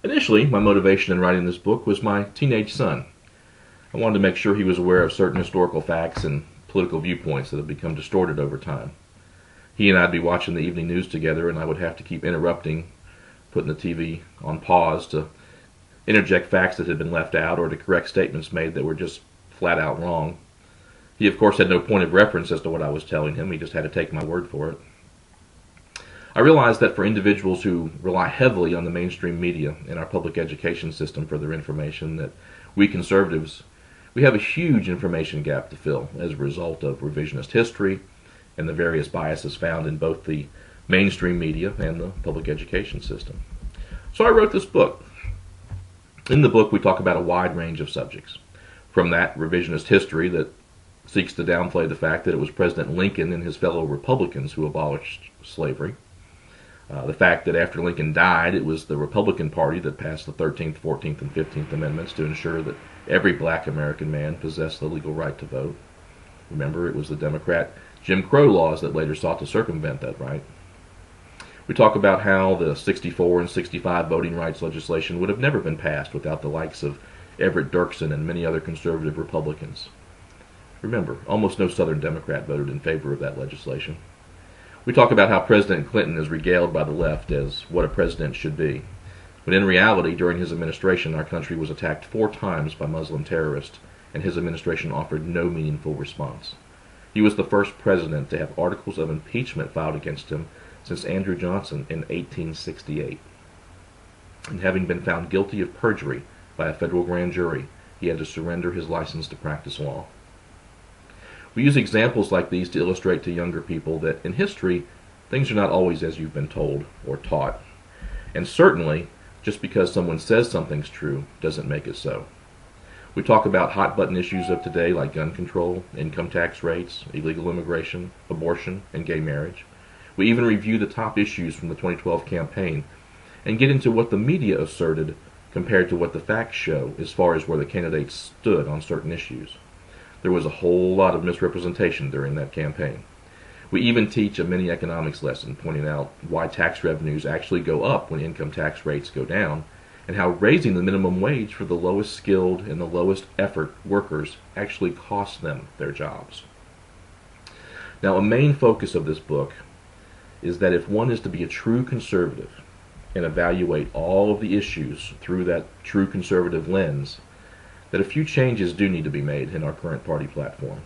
Initially, my motivation in writing this book was my teenage son. I wanted to make sure he was aware of certain historical facts and political viewpoints that have become distorted over time. He and I'd be watching the evening news together, and I would have to keep interrupting, putting the TV on pause to interject facts that had been left out or to correct statements made that were just flat out wrong. He, of course, had no point of reference as to what I was telling him. He just had to take my word for it. I realized that for individuals who rely heavily on the mainstream media and our public education system for their information, that we conservatives, we have a huge information gap to fill as a result of revisionist history and the various biases found in both the mainstream media and the public education system. So I wrote this book. In the book, we talk about a wide range of subjects, from that revisionist history that seeks to downplay the fact that it was President Lincoln and his fellow Republicans who abolished slavery, the fact that after Lincoln died, it was the Republican Party that passed the 13th, 14th, and 15th Amendments to ensure that every black American man possessed the legal right to vote. Remember, it was the Democrat Jim Crow laws that later sought to circumvent that right. We talk about how the 64 and 65 voting rights legislation would have never been passed without the likes of Everett Dirksen and many other conservative Republicans. Remember, almost no Southern Democrat voted in favor of that legislation. We talk about how President Clinton is regaled by the left as what a president should be, when in reality, during his administration, our country was attacked 4 times by Muslim terrorists, and his administration offered no meaningful response. He was the first president to have articles of impeachment filed against him since Andrew Johnson in 1868. And having been found guilty of perjury by a federal grand jury, he had to surrender his license to practice law. We use examples like these to illustrate to younger people that in history, things are not always as you've been told or taught. And certainly, just because someone says something's true doesn't make it so. We talk about hot-button issues of today like gun control, income tax rates, illegal immigration, abortion, and gay marriage. We even review the top issues from the 2012 campaign and get into what the media asserted compared to what the facts show as far as where the candidates stood on certain issues. There was a whole lot of misrepresentation during that campaign. We even teach a mini economics lesson pointing out why tax revenues actually go up when income tax rates go down, and how raising the minimum wage for the lowest skilled and the lowest effort workers actually costs them their jobs. Now, a main focus of this book is that if one is to be a true conservative and evaluate all of the issues through that true conservative lens, that a few changes do need to be made in our current party platform.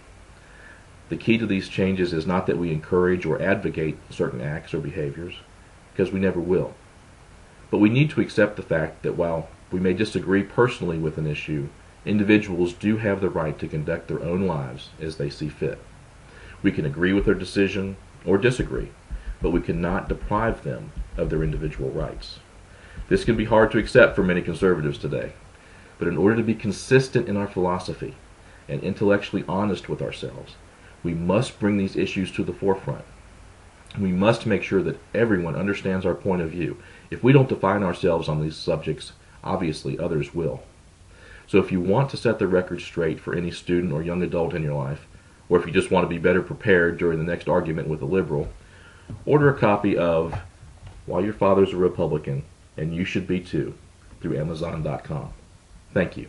The key to these changes is not that we encourage or advocate certain acts or behaviors, because we never will. But we need to accept the fact that while we may disagree personally with an issue, individuals do have the right to conduct their own lives as they see fit. We can agree with their decision or disagree, but we cannot deprive them of their individual rights. This can be hard to accept for many conservatives today. But in order to be consistent in our philosophy and intellectually honest with ourselves, we must bring these issues to the forefront. We must make sure that everyone understands our point of view. If we don't define ourselves on these subjects, obviously others will. So if you want to set the record straight for any student or young adult in your life, or if you just want to be better prepared during the next argument with a liberal, order a copy of Why Your Father's a Republican and You Should Be Too through Amazon.com. Thank you.